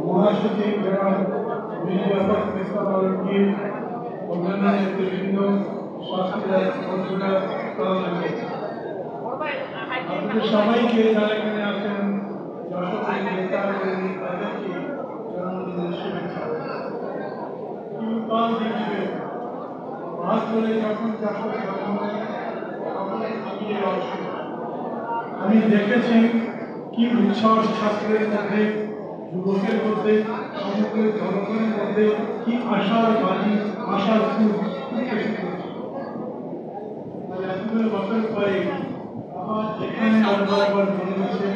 মহাসচিব অন্যান্য নেতৃবৃন্দ সবাইকে যারা এখানে আছেন যশোরের নেতা তাদেরকে জন্মদিনের শুভেচ্ছা। আজ বলে যখন আমি দেখেছি কি উচ্ছ্বাস ছাত্রের মধ্যে, যুবকের মধ্যে, সমগ্র জনগণের মধ্যে কি আশার বাণী, আশার সুর এতগুলো বছর পরে আমার এখানে আবার মনে হচ্ছে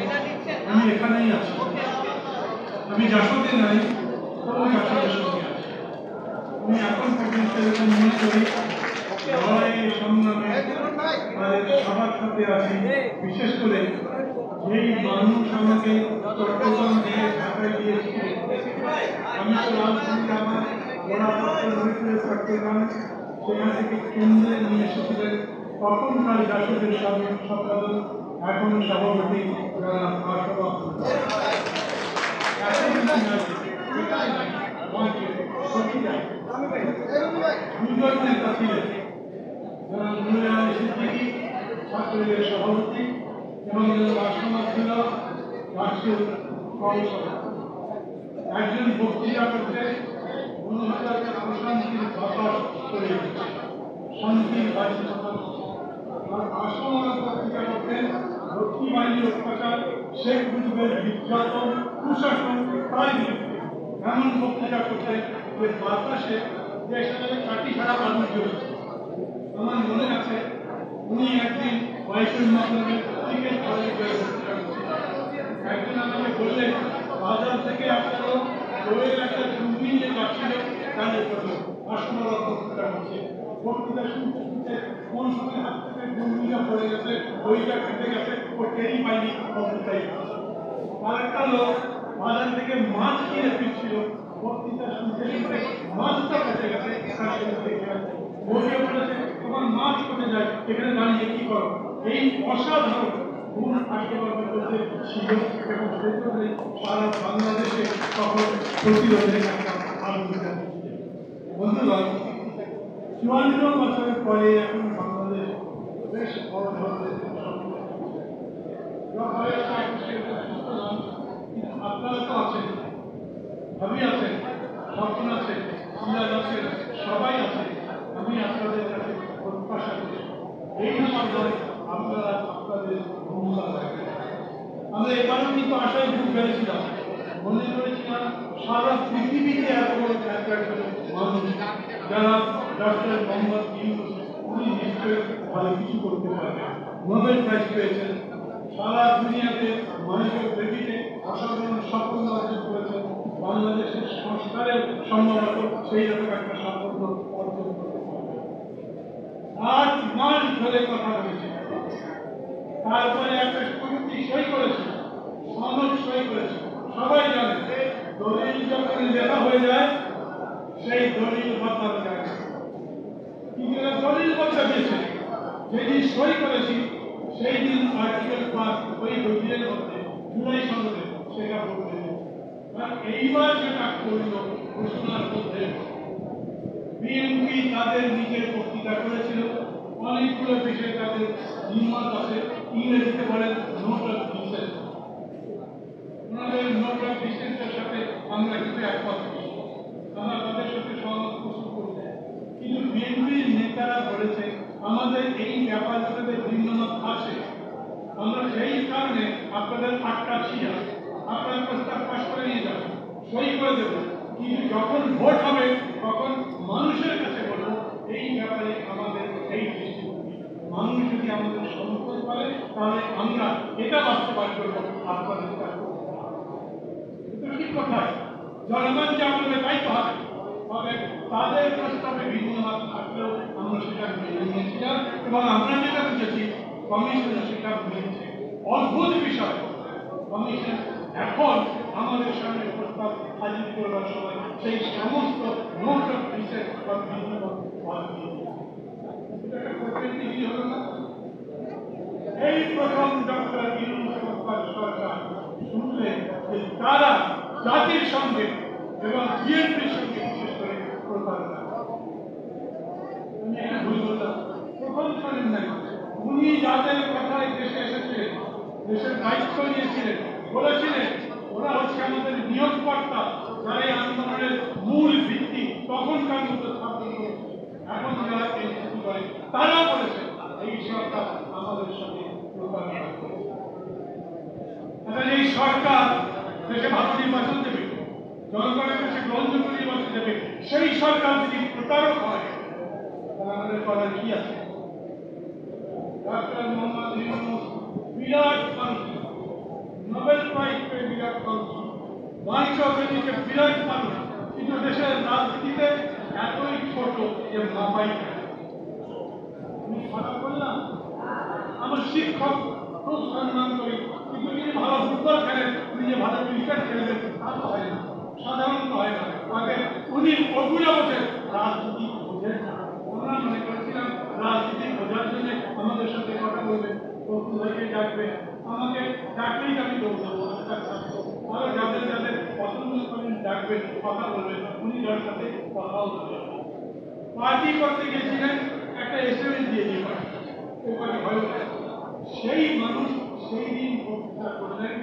আমি এখানেই আছি। আমি যশোরে নাই, তবু যশোরের সঙ্গে আছি। আমি এখন পর্যন্ত এরকম মনে করি লড়াই সংগ্রামে সবার সাথে আছি। বিশেষ করে যেই মানুষ আমাকে চট্টগ্রাম দিয়ে ঢাকায় দিয়েছে, আমি তো রাজধানী আমার ওড়াপত্র হয়েছিল চট্টগ্রাম, সেখান থেকে কেন্দ্রে নিয়ে এসেছিলেন তখনকার যশোরের সম্পাদক, এখন সভাপতি দুজন নেতা ছিলেন, ছাত্রলীগের সভাপতি এবং রাষ্ট্রপতি ছিল রাষ্ট্রীয় কমিশনার। একজন বক্তৃতা করতে প্রশান্তির বাতাস চলে গেছে, শান্তির বাড়ি আর আসমরা বক্তৃতা করতেন রক্ষী বাহিনীর অত্যাচার, শেখ মুজিবের নির্যাতন, কুশাসন, তাই এমন বক্তৃতা করতেন যে বাতাসে দেশে কাটি ছাড়া আগুন চলেছে। আমার মনে আছে উনি একদিন বয়সের মাধ্যমে ক্রিকেট খেলায় একজন আমাকে বললেন বাজার থেকে আপনারও দইয়ের একটা ঝুঁকি নিয়ে যাচ্ছিল, তাহলে বললো আসমরা বক্তৃতা করছে। বক্তৃতা শুনতে শুনতে কোন সময় হাত থেকে ডুঙ্গিটা পড়ে গেছে, দইটা খেতে গেছে, ও টেরি পাইনি বক্তৃতাই। আর একটা লোক বাজার থেকে মাছ কিনে ফিরছিল, বক্তৃতা শুনতে শুনতে মাছটা কেটে গেছে, বসে বলেছে তোমার মাছ কেটে যায়, এখানে দাঁড়িয়ে কি করো? এই অসাধারণ গুণ আশীর্বাদের মধ্যে ছিল এবং সেজন্য সারা বাংলাদেশে তখন প্রতিরোধের একটা আলোচনা। বন্ধুগণ, 54 বছরের পরে এখন বাংলাদেশ বেশ বড় ধরনের আপনারা তো আছেন, ভাবি আছেন, স্বপ্ন আছে, সিরাজ আছেন, সবাই আছে। আমি আপনাদের কাছে প্রত্যাশা করি এই সময় আপনারা আপনাদের ভূমিকা রাখবেন। আমরা এবারও কিন্তু আশায় বুক বেড়েছিলাম, মনে করেছিলাম সারা পৃথিবীতে এত বড় মানুষ যারা ডক্টর মোহাম্মদ ইউনূস, উনি নিশ্চয়ই ভালো কিছু করতে পারবেন। নোবেল প্রাইজ পেয়েছেন, সারা দুনিয়াতে মানুষের প্রেমিতে অসাধারণ সাফল্য অর্জন করেছেন, বাংলাদেশের সংস্কারের সম্ভবত সেই রকম একটা সাফল্য অর্জন করতে পারবে। 8 মাস ধরে কথা বলেছে, তারপরে একটা চুক্তি সই করেছে, সনদ সই করেছে। সবাই জানে দলিল যখন লেখা হয়ে যায় সেই দলিল বদলানো যায় না, কিন্তু দলিল বদলা দিয়েছে। যেদিন সই করেছি সেই দিন আর্টিকেল 5 ওই দলিলের মধ্যে জুলাই সনদে সেটা বলতে এইবার যেটা করল ঘোষণার মধ্যে বিএনপি তাদের নিজের বক্তৃতা করেছিল, অনেকগুলো বিষয়ে তাদের নির্মত আছে, ইংরেজিতে বলেন নোট অফ ডিসেন্ট। ওনাদের নোট অফ ডিসেন্টের সাথে আমরা কিন্তু একমত, আমরা তাদের সাথে সহমত পোষণ করি। কিন্তু বিএনপির নেতারা বলেছে আমাদের এই ব্যাপারগুলোতে ভিন্নমত আছে, আমরা সেই কারণে আপনাদের আটকাচ্ছি না, আপনার প্রস্তাব পাশ করে নিয়ে যাবো, সই করে দেবো, কিন্তু যখন ভোট হবে তখন মানুষের কাছে বলবো এই ব্যাপারে আমাদের এই দৃষ্টিভঙ্গি। মানুষ যদি আমাদের সমর্থন করে তাহলে আমরা এটা বাস্তবায়ন করবো, আপনাদের ঠিক কথায় জনগণ যে আমাদের দায়িত্ব হবে, তবে তাদের প্রস্তাবে ভিন্নমত থাকলেও আমরা সেটা মেনে নিয়েছিলাম এবং আমরা যেটা বুঝেছি কমিশন সেটা বুঝেছে। অদ্ভুত বিষয়, কমিশন এখন আমাদের সামনে প্রস্তাব হাজির করবার সময় সেই সমস্ত নোট অফ ডিসেন্ট বা ভিন্নমত বাদ দিয়ে এটা একটা প্রকৃতি হলো না। জাতির সঙ্গে এবং বিএনপির সঙ্গে বিশেষ করে প্রতারণা। আমি একটা ভুল বললাম, প্রথম শোনেন নাই, উনি যাদের কথায় দেশে এসেছিলেন, দেশের দায়িত্ব নিয়েছিলেন, বলেছিলেন ওরা হচ্ছে আমাদের নিয়োগকর্তা, যারা এই আন্দোলনের মূল ভিত্তি, তখনকার মতো ছাত্র এখন যারা এনসিপি করে তারাও বলেছেন এই সরকার আমাদের সাথে প্রতারণা করে। এই সরকার দেশে ভালো নির্বাচন দেবে, জনগণের কাছে গ্রহণযোগ্য নির্বাচন দেবে, সেই সরকার যদি প্রতারক হয় তাহলে আমাদের করার কি আছে? ডক্টর মোহাম্মদ ইউনূস বিরাট মানুষ, নোবেল প্রাইজ পেয়ে বিরাট মানুষ, বাঞ্ছনীকে বিরাট মানুষ, কিন্তু দেশের রাজনীতিতে এতই ছোট যে মাপাই আমি খারাপ করলাম। আমার শিক্ষক খুব সম্মান করি, কিন্তু তিনি ভালো ফুটবল খেলেন, উনি যে ভালো ক্রিকেট খেলবেন তা তো হয় না, সাধারণত হয় না। আগে উনি ওগুলো বোঝেন, রাজনীতি বোঝেন না। আমরা মনে করেছিলাম রাজনীতি বোঝার জন্য আমাদের সাথে কথা বলবেন, বন্ধুদেরকে ডাকবে, আমাকে ডাকলেই আমি দৌড়াবো, আরো যাদের যাদের পছন্দ করেন ডাকবেন, কথা বলবেন, উনি যার সাথে কথাও বলবেন। পার্টি করতে গেছিলেন, একটা এসএমএস দিয়ে দিয়ে ওখানে ভয় ওঠে। সেই মানুষ সেই দিন বক্তৃতা করলেন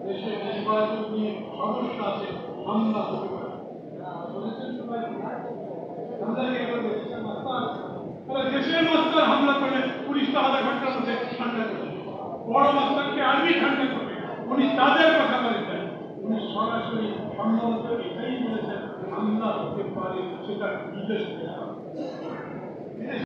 দেশের নির্বাচন নিয়ে সমস্যা আছে, হামলা হতে পারে। দেশের মাস্টার হামলা করলে পুলিশটা আধা ঘন্টার মধ্যে ঠান্ডা করবে, বড় মাস্টারকে আর্মি ঠান্ডা করবে। উনি তাদের কথা বলেছেন, উনি সরাসরি সম্ভবত এটাই বলেছেন হামলা হতে পারে, সেটা বিদেশ থেকে।